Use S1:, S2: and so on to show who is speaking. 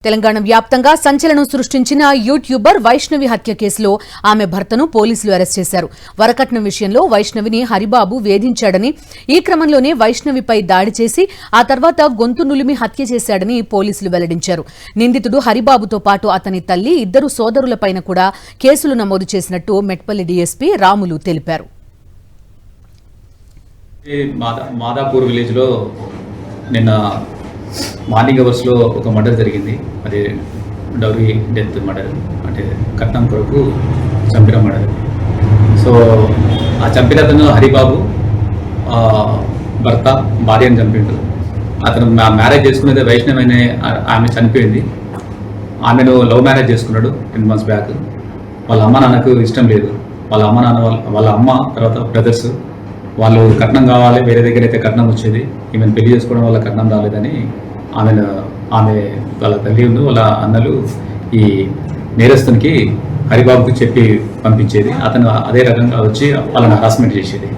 S1: తెలంగాణ వ్యాప్తంగా సంచలనం సృష్టించిన యూట్యూబర్ వైష్ణవి హత్య కేసులో ఆమె భర్తను పోలీసులు అరెస్ట్ చేశారు. వరకట్నం విషయంలో వైష్ణవిని హరిబాబు వేధించాడని, ఈ క్రమంలోనే వైష్ణవిపై దాడి చేసి ఆ తర్వాత గొంతు నులిమి హత్య చేశాడని పోలీసులు వెల్లడించారు. నిందితుడు హరిబాబుతో పాటు అతని తల్లి, ఇద్దరు సోదరులపైన కూడా కేసులు నమోదు చేసినట్టు మెట్పల్లి డీఎస్పీ రాములు తెలిపారు.
S2: మాదాపూర్ విలేజ్లో నిన్న మార్నింగ్ అవర్స్లో ఒక మర్డర్ జరిగింది. అది డౌరీ డెత్ మర్డర్, అంటే కట్నం కొరకు చంపిన మర్డర్. సో ఆ చంపిన అతను హరిబాబు భర్త భార్యను చంపిండు. అతను మ్యారేజ్ చేసుకునేది వైష్ణవి అనే ఆమె చనిపోయింది. ఆమెను లవ్ మ్యారేజ్ చేసుకున్నాడు 10 months బ్యాక్. వాళ్ళ అమ్మ నాన్నకు ఇష్టం లేదు. వాళ్ళ అమ్మ నాన్న వాళ్ళ అమ్మ తర్వాత బ్రదర్స్ వాళ్ళు కట్నం కావాలి, వేరే దగ్గర అయితే కట్నం వచ్చేది, ఈమెను పెళ్లి చేసుకోవడం వల్ల కట్నం రాలేదని ఆమె వాళ్ళ తల్లి వాళ్ళ అన్నలు ఈ నేరస్తునికి హరిబాబుకి చెప్పి పంపించేది. అతను అదే రకంగా వచ్చి వాళ్ళని హరాస్మెంట్ చేసేది.